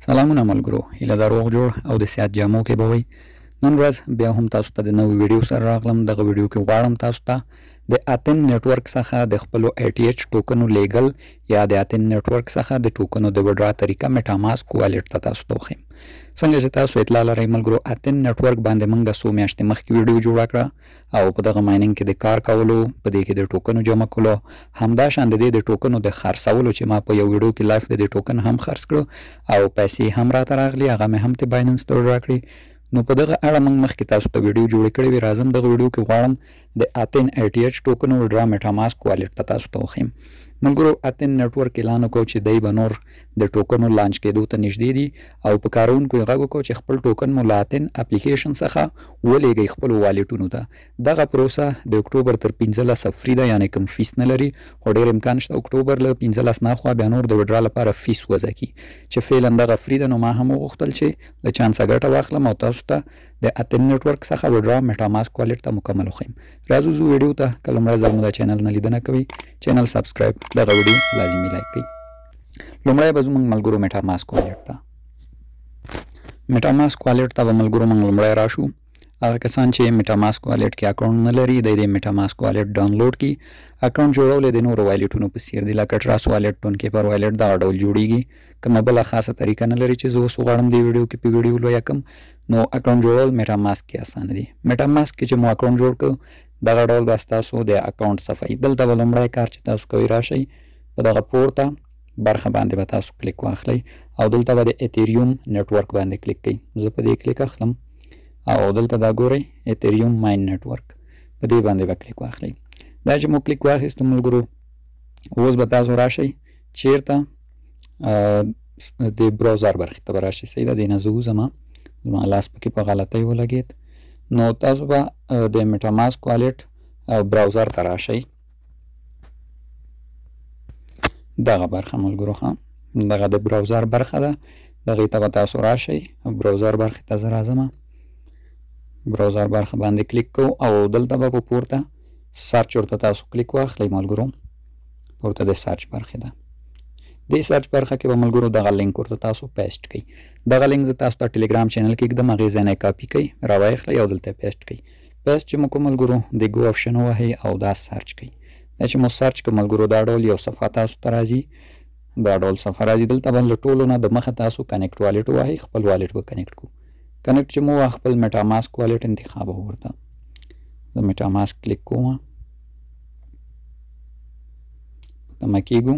سلامونه ملګرو، هیله ده روغ جوړ او د صحت جامو کې به وئ. نن ورځ بیا هم تاسو ته د نوې ویډیو سره راغلم. دغه ویډیو کې غواړم تاسو ته د اتن نتورک څخه د خپلو ATH ټوکنو لیږل یا د اتن نتورک څخه د ټوکنو د وډرا طریقه میټاماسک والټ ته تاسو ته وښیم. څنګه چې تاسو اطلاع لرئ ملګرو، اتن نتورک باندې موږ څو میاشتې مخکې ویډیو جوړه کړه او په دغه مایننګ کې د کار کولو، په دې کې د ټوکنو جمع کولو، همداشان د دې د ټوکنو د خرڅولو چې ما په یو ویډیو کې لایف د دې ټوکن هم خرڅ کړو او پیسې هم راته راغلي، هغه مې هم ته بایننس ته وډرا کړې. نو په دغه اړه موږ مخکې تاسو ته ویډیو جوړې کړې وې. راځم دغه ویډیو کې غواړم د اتن ATH ټوکنو وډرا میټاماسک والټ ته تاسو ته وښیم. ملګرو، اتن نتورک اعلان وکړو چې دی به نور د ټوکنو لانچ کېدو ته نږدې دي او په کاروونکو یې غږ وکړو چې خپل ټوکن مو له اتن اپلیکیشن څخه ولېږئ خپلو والټونو ته. دغه پروسه د اکتوبر تر 15 فري ده، یعنې کوم فیس نه لري، خو ډېر امکان شته اکتوبر له 15 نه خوا بیا نور د وډرا لپاره فیس وضع کړي چې فعلا دغه فري ده. نو ما هم وغوښتل چې له چانسه ګټه واخلم او تاسو ته د اتن نتورک څخه وډرا میټاماسک والټ ته مکمل وښیم. راځو زو ویډیو ته. که لومړی ځل مو دا چینل نه لیدنه کوئ، چینل سبسکرایب، دغه ویډیو لازمي لایک کړئ. لومړی به زموږ ملګرو میټاماسک والټ ته به ملګرو موږ لومړی راشو. هغه کسان چې میټاماسک والټ کې اکاونټ نه لري، د دې میټاماسک والټ ډاونلوډ کړي. اکاونټ جوړول د نورو والټونو په څیر دی، لکه ټراست والټ، ټون کیپر والټ دغه ډول جوړیږي. کومه بله خاصه طریقه نه لري چې زه اوس وغواړم دې ویډیو کې په ویډیو لویه کړم. نو اکاونټ جوړول میټاماسک کې اسانه دي. میټاماسک کې چې مو اکاونټ جوړ کړو، دغه ډول به ستاسو د اکاونټ صفحه دلته به لومړی کار چې تاسو کوئ راشئ په دغه پورته برخه باندې به تاسو کلیک واخلئ او دلته به د ایتریوم نتورک باندې کلیک کړئ. زه په دې کلیک اخلم او دلته دا ګورئ ایتریوم ماین نتورک، په دې باندې به کلیک واخلئ. دا چې مو کلیک واخیستو ملګرو، اوس به تاسو راشئ چیرته د براوزر برخې ته به راشئ. صحیح ده، دې نه زه وځم، زما لاس پکې په غلطۍ ولګېد. نو تاسو به د میټاماسک والټ براوزر ته راشئ. دغه برخه ملګرو، دغه د براوزر برخه ده، دغې ته به تاسو راشئ. براوزر برخې ته زه راځم، براوزر برخه باندې کلیک کوو او دلته به په پورته سرچ ورته تاسو کلیک واخلئ ملګرو. پورته د سرچ برخه ده، دې سرچ برخه کې به ملګرو دغه لینک ورته تاسو پیسټ کړئ. دغه لینک زه تاسو ته ټیلیګرام چینل کې ږدم، هغې ځای نه یې کاپي کړئ، راوایخلئ او دلته پیسټ کړئ. پیسټ چې مو کوم ملګرو د ګو آپشن ووهئ او دا سرچ کړئ. دا چې مو سرچ کړئ ملګرو، دا ډول یو صفحه تاسو ته راځي، دا ډول صفحه راځي. دلته به له ټولو نه د مخه تاسو کنیکټ والټ ووهئ، خپل والټ به کنیکټ کړو. کنیکټ چې مو خپل میټاماسک والټ انتخاب ورته، زه میټاماسک کلیک کوم، تمه کېږو.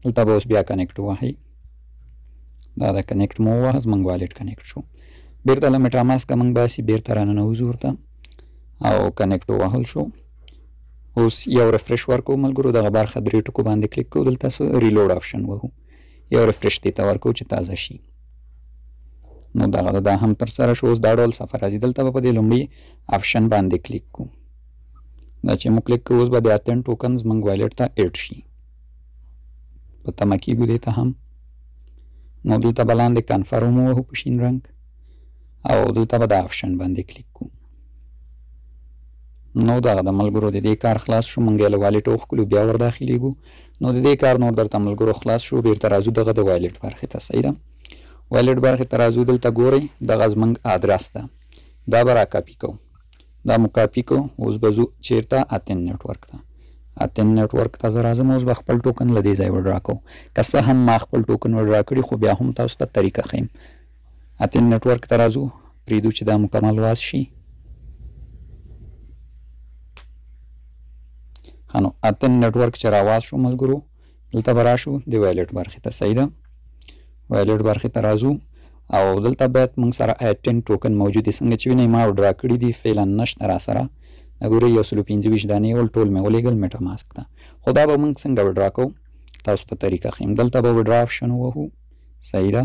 دلته به اوس بیا کنیکټ ووهئ، دا د کنیکټ مو ووهه، زموږ والټ کنیکټ شو. بیرته له میټاماسکه موږ باسي، بیرته راننوځو ورته او کنیکټ ووهل شو. اوس یو ریفرش ورکوو ملګرو، دغه برخه درې ټکو باندې کلیک کوو، دلته څه ریلوډ آپشن وهو، یو ریفرش دې ته ورکوو چې تازه شي. نو دغه دا هم تر سره شو. اوس دا ډول صفحه راځي، دلته به په دې لومړي آپشن باندې کلیک کوو. دا چې مو کلیک کوو، اوس به د اتن ټوکن زموږ والټ ته ایډ شي. په تمه کېږو دې ته هم. نو دلته به لاندې کنفرم ووهو په شین رنګ او دلته به د آپشن باندې کلیک کوو. نو دغه د ملګرو د دې کار خلاص شو، موږ یې له والټ وښکلو، بیا ور داخلېږو. نو د دې کار نور درته ملګرو خلاص شو. بیرته راځو دغه د والټ برخې ته. صحیح ده، والټ برخې ته راځو. دلته ګورئ دغه زموږ ادرس ده، دا به را کاپي کوو، دا مو کاپي کوو. اوس به ځو چیرته؟ اتن نتورک ته. اتن نتورک ته زه راځم، اوس به خپل ټوکن له دې ځای وډرا کوو. که څه هم ما خپل ټوکن وډرا کړي، خو بیا هم تاسو ته طریقه ښیم. اتن نتورک ته راځو، پرېږدو چې دا مکمل واز شي. ښه نو اتن نتورک چې راواز شو ملګرو، دلته به راشو د والټ برخې ته. صحیح ده، والټ برخې ته راځو او دلته باید موږ سره اتن ټوکن موجود دي. څنګه چې وینئ ما وډرا کړي دي، فعلا نشته را سره. ګورئ 125 دانې ول ټول مې ولېږل میټاماسک ته. خو دا به موږ څنګه وډرا کوو، تاسو ته طریقه ښیم. دلته به وډرا آپشن ووهو. صحیح ده،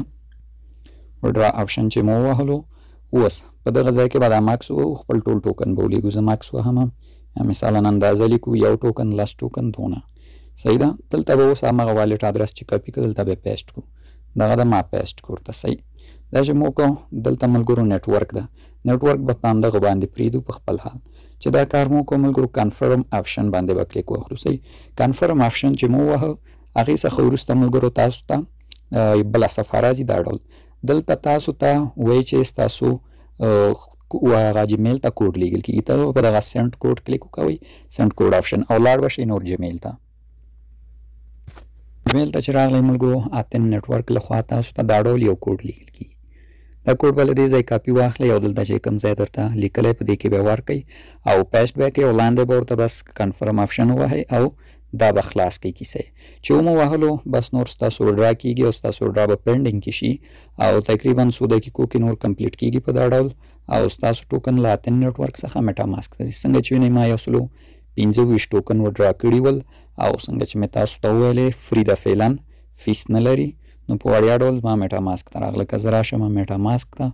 وډرا آپشن چې مو ووهلو، اوس په دغه ځای کې به دا ماکس ووهو، خپل ټول ټوکن به ولېږو. زه ماکس وهم، مثلا اندازه لیکو، یو ټوکن، لس ټوکن، دونه. صحیح ده، دلته به اوس همغه والټ ادرس چې کاپي کړ، دلته به پیسټ کړو. دغه د ما پیسټ کړو ورته. صحیح، دا چې مو وکړو، دلته ملګرو نتورک ده، نتورک به په همدغه باندې پرېږدو په خپل حال. چې دا کار مو وکړو ملګرو، کنفرم آپشن باندې به کلیک واخلو. صحیح، کنفرم آپشن چې مو ووهه، هغې څخه وروسته ملګرو تاسو ته بله صفحه راځي دا ډول. دلته تاسو ته وایي چې ستاسو هغه جیمیل ته کوډ لیږل کېږي. ته په دغه سینډ کوډ کلیک وکوئ، سینډ کوډ آپشن، او لاړ به شئ نور جیمیل ته. جیمیل ته چې راغلی ملګرو، اتن نیټورک لخوا تاسو ته دا ډول یو کوډ لیږل کېږي. دا کوډ به له دې ځای کاپي واخلئ او دلته چې کوم ځای درته لیکلی په دې کې به یې ورکئ او پیسټ به یې کړئ او لاندې به ورته بس کنفرم آپشن ووهئ او دا به خلاص کړئ کیسه. چې ومو وهلو بس نور ستاسو وډرا کېږي او ستاسو وډرا به پینډینګ کې شي او تقریبا څو دقیقو کې نور کمپلیټ کېږي په دا ډول او ستاسو ټوکن له اتن نیټورک څخه میټا ماسک ته ځي. څنګه چې وینئ ما 125 ټوکن وډرا کړي ول او څنګه چې مې تاسو ته وویلې فری ده فعلا، فیس نه لري. نو په وړیا ډول ما میټا ماسک ته راغله. که زه راشم میټا ماسک ته،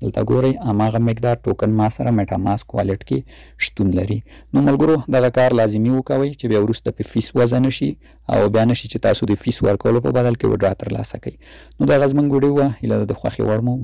دلته ګورئ هماغه مقدار ټوکن ما سره میټا ماسک والټ کې شتون لري. نو ملګرو دغه کار لازمي وکوئ چې بیا وروسته په فیس وضع نه شي او بیا نه شي چې تاسو د فیس ورکولو په بدل کې وډرا ترلاسه کړئ. نو دغه زموږ ویډیو وه، هیله ده د خوښې وړ مو